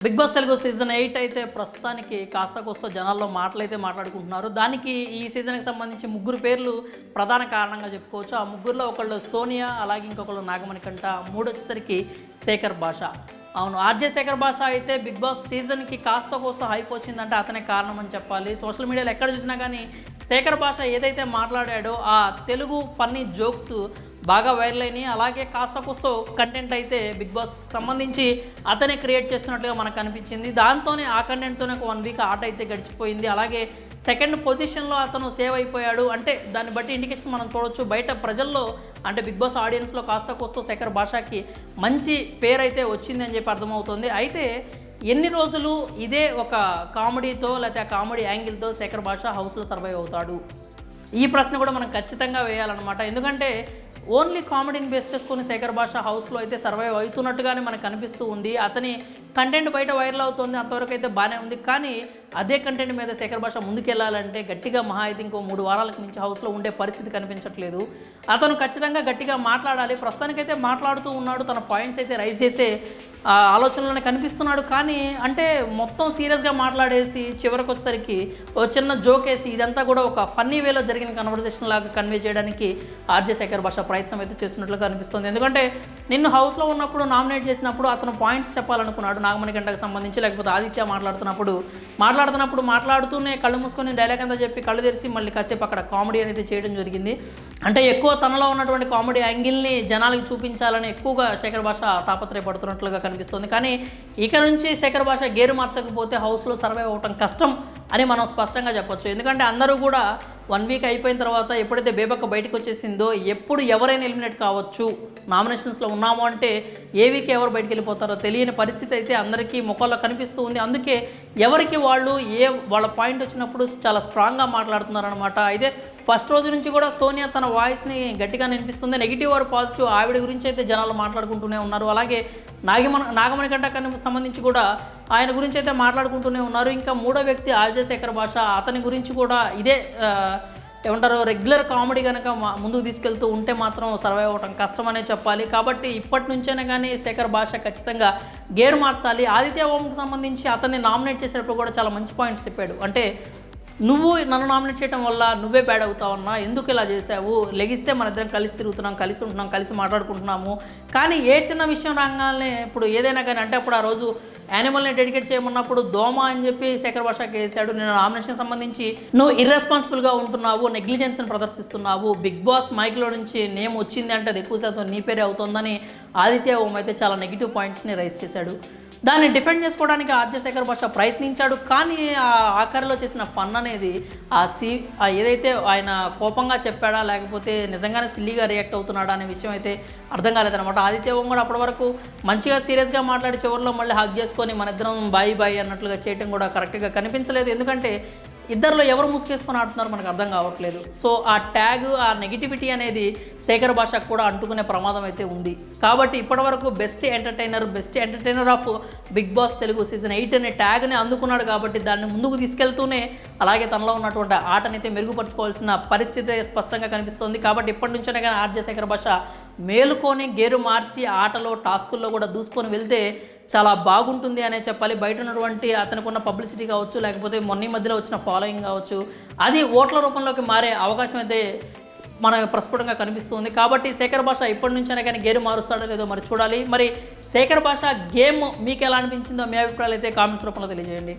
Big Boss Telugu season 8 అయితే ప్రస్తుతానికి కాస్త కోస్త జనాల్లో మాటలైతే మాట్లాడుకుంటున్నారు. దానికి ఈ సీజన్‌కి సంబంధించి ముగ్గురు పేర్లు ప్రధాన కారణంగా చెప్పుకోవచ్చు. ఆ ముగ్గురులో ఒకళ్ళు సోనియా, అలాగే ఇంకొకళ్ళు నాగమణికంట, మూడొచ్చేసరికి శేఖర్ భాష. అవును, ఆర్జే శేఖర్ భాష అయితే బిగ్ బాస్ సీజన్‌కి కాస్త కోస్త హైప్ వచ్చిందంటే అతనే కారణం అని చెప్పాలి. సోషల్ మీడియాలో ఎక్కడ చూసినా కానీ శేఖర్ భాష ఏదైతే మాట్లాడాడో ఆ తెలుగు ఫన్నీ జోక్స్ బాగా వైరల్ అయినాయి. అలాగే కాస్త కోస్త కంటెంట్ అయితే బిగ్ బాస్ సంబంధించి అతనే క్రియేట్ చేస్తున్నట్లుగా మనకు అనిపించింది. దాంతోనే ఆ కంటెంట్తోనే ఒక 1 వీక్ ఆట అయితే గడిచిపోయింది. అలాగే సెకండ్ పొజిషన్లో అతను సేవ్ అయిపోయాడు అంటే దాన్ని బట్టి ఇండికేషన్ మనం చూడొచ్చు. బయట ప్రజల్లో అంటే బిగ్ బాస్ ఆడియన్స్లో కాస్త కోస్త శేఖర్ భాషకి మంచి పేరు అయితే వచ్చింది అని చెప్పి అర్థమవుతుంది. అయితే ఎన్ని రోజులు ఇదే ఒక కామెడీతో లేకపోతే ఆ కామెడీ యాంగిల్తో శేఖర్ భాష హౌస్లో సర్వైవ్ అవుతాడు? ఈ ప్రశ్న కూడా మనం ఖచ్చితంగా వేయాలన్నమాట. ఎందుకంటే ఓన్లీ కామెడీని బేస్ చేసుకొని శేఖర్ భాష హౌస్లో అయితే సర్వైవ్ అవుతున్నట్టుగానే మనకు కనిపిస్తూ ఉంది. అతని కంటెంట్ బయట వైరల్ అవుతుంది, అంతవరకు అయితే బాగానే ఉంది. కానీ అదే కంటెంట్ మీద శేఖర్ భాష ముందుకెళ్ళాలంటే గట్టిగా మహా అయితే ఇంకో 3 వారాలకు మించి హౌస్లో ఉండే పరిస్థితి కనిపించట్లేదు. అతను ఖచ్చితంగా గట్టిగా మాట్లాడాలి. ప్రస్తుతానికైతే మాట్లాడుతూ ఉన్నాడు, తన పాయింట్స్ అయితే రైజ్ చేసే ఆలోచనలోనే కనిపిస్తున్నాడు. కానీ అంటే మొత్తం సీరియస్గా మాట్లాడేసి చివరికి వచ్చేసరికి ఓ చిన్న జోక్ వేసి ఇదంతా కూడా ఒక ఫన్నీ వేలో జరిగిన కన్వర్జేషన్ లాగా కన్వే చేయడానికి ఆర్జే శేఖర్ భాష ప్రయత్నం అయితే చేస్తున్నట్లుగా కనిపిస్తుంది. ఎందుకంటే నిన్ను హౌస్లో ఉన్నప్పుడు నామినేట్ చేసినప్పుడు అతను పాయింట్స్ చెప్పాలనుకున్నాడు నాగమణి గంటకు సంబంధించి, లేకపోతే ఆదిత్య మాట్లాడుతూనే కళ్ళు మూసుకొని డైలాగ్ అంతా చెప్పి కళ్ళు తెరిచి మళ్ళీ కాసేపు అక్కడ కామెడీ అనేది చేయడం జరిగింది. అంటే ఎక్కువ తనలో ఉన్నటువంటి కామెడీ యాంగిల్ని జనాలకు చూపించాలని ఎక్కువగా శేఖర్ భాష తాపత్రయపడుతున్నట్లుగా కనిపిస్తుంది. కానీ ఇక నుంచి శేఖర్ భాష గేరు మార్చకపోతే హౌస్లో సర్వైవ్ అవ్వటం కష్టం అని మనం స్పష్టంగా చెప్పొచ్చు. ఎందుకంటే అందరూ కూడా 1 వీక్ అయిపోయిన తర్వాత ఎప్పుడైతే బేబక్క బయటకు వచ్చేసిందో ఎప్పుడు ఎవరైనా ఎలిమినేట్ కావచ్చు, నామినేషన్స్లో ఉన్నాము అంటే ఏ వీక్ ఎవరు బయటకు వెళ్ళిపోతారో తెలియని పరిస్థితి అయితే అందరికీ ముఖంలో కనిపిస్తూ ఉంది. అందుకే ఎవరికి వాళ్ళు వాళ్ళ పాయింట్ వచ్చినప్పుడు చాలా స్ట్రాంగ్గా మాట్లాడుతున్నారనమాట. అయితే ఫస్ట్ రోజు నుంచి కూడా సోనియా తన వాయిస్ని గట్టిగా వినిపిస్తుంది. నెగిటివ్ ఆర్ పాజిటివ్ ఆవిడ గురించి అయితే జనాలు మాట్లాడుకుంటూనే ఉన్నారు. అలాగే నాగమణి గంటకు సంబంధించి కూడా ఆయన గురించి అయితే మాట్లాడుకుంటూనే ఉన్నారు. ఇంకా మూడో వ్యక్తి ఆర్జే శేఖర్ భాష, అతని గురించి కూడా ఇదే ఏమంటారు రెగ్యులర్ కామెడీ కనుక ముందుకు తీసుకెళ్తూ ఉంటే మాత్రం సర్వైవ్ అవ్వడం కష్టమనే చెప్పాలి. కాబట్టి ఇప్పటి నుంచైనా కానీ శేఖర్ భాష ఖచ్చితంగా గేరు మార్చాలి. ఆదిత్య ఓంకి సంబంధించి అతన్ని నామినేట్ చేసేటప్పుడు కూడా చాలా మంచి పాయింట్స్ చెప్పాడు. అంటే నువ్వు నన్ను నామినేట్ చేయడం వల్ల నువ్వే బ్యాడ్ అవుతావన్నా, ఎందుకు ఇలా చేసావు, లెగిస్తే మన ఇద్దరం కలిసి తిరుగుతున్నాం, కలిసి ఉంటున్నాం, కలిసి మాట్లాడుకుంటున్నాము. కానీ ఏ చిన్న విషయం రాగానే ఇప్పుడు ఏదైనా కానీ అంటే అప్పుడు ఆ రోజు యానిమల్ని డెడికేట్ చేయమన్నప్పుడు దోమ అని చెప్పి శేఖర్ భాషకి వేసాడు. నేను నామినేషన్ సంబంధించి నువ్వు ఇర్రెస్పాన్సిబుల్గా ఉంటున్నావు, నెగ్లిజెన్స్ని ప్రదర్శిస్తున్నావు, బిగ్ బాస్ మైక్లో నుంచి నేమ్ వచ్చింది అంటే అది ఎక్కువ శాతం నీ పేరే అవుతుందని ఆదిత్య ఓం అయితే చాలా నెగిటివ్ పాయింట్స్ని రైజ్ చేశాడు. దాన్ని డిఫెండ్ చేసుకోవడానికి ఆర్జే శేఖర్ భాష ప్రయత్నించాడు. కానీ ఆ ఆఖరిలో చేసిన ఫన్ అనేది ఏదైతే ఆయన కోపంగా చెప్పాడా లేకపోతే నిజంగానే సిల్లీగా రియాక్ట్ అవుతున్నాడా అనే విషయం అయితే అర్థం కాలేదనమాట. ఆదిత్య ఓం కూడా అప్పటి వరకు మంచిగా సీరియస్గా మాట్లాడి చివరిలో మళ్ళీ హగ్ చేసుకొని మన ఇద్దరం బాయ్ అన్నట్లుగా చేయడం కూడా కరెక్ట్గా కనిపించలేదు. ఎందుకంటే ఇద్దరిలో ఎవరు ముసుకేసుకొని ఆడుతున్నారో మనకు అర్థం కావట్లేదు. సో ఆ ట్యాగ్, ఆ నెగిటివిటీ అనేది శేఖర్ భాషకు కూడా అంటుకునే ప్రమాదం అయితే ఉంది. కాబట్టి ఇప్పటివరకు best entertainer of Bigg Boss Telugu season 8 అనే ట్యాగ్ని అందుకున్నాడు. కాబట్టి దాన్ని ముందుకు తీసుకెళ్తూనే అలాగే తనలో ఉన్నటువంటి ఆటనైతే మెరుగుపరుచుకోవాల్సిన పరిస్థితి స్పష్టంగా కనిపిస్తుంది. కాబట్టి ఇప్పటి నుంచే కానీ ఆర్జే శేఖర్ భాష మేలుకొని గేరు మార్చి ఆటలో టాస్కుల్లో కూడా దూసుకొని వెళ్తే చాలా బాగుంటుంది అనే చెప్పాలి. బయట ఉన్నటువంటి అతనికి ఉన్న పబ్లిసిటీ కావచ్చు, లేకపోతే మొన్న మధ్యలో వచ్చిన ఫాలోయింగ్ కావచ్చు, అది ఓట్ల రూపంలోకి మారే అవకాశం అయితే మనకు ప్రస్ఫుటంగా కనిపిస్తుంది. కాబట్టి శేఖర్ భాష ఇప్పటి నుంచైనా కానీ గేరు మారుస్తాడో లేదో మరి చూడాలి. మరి శేఖర్ భాష గేమ్ మీకు ఎలా అనిపించిందో మీ అభిప్రాయాలు అయితే కామెంట్స్ రూపంలో తెలియజేయండి.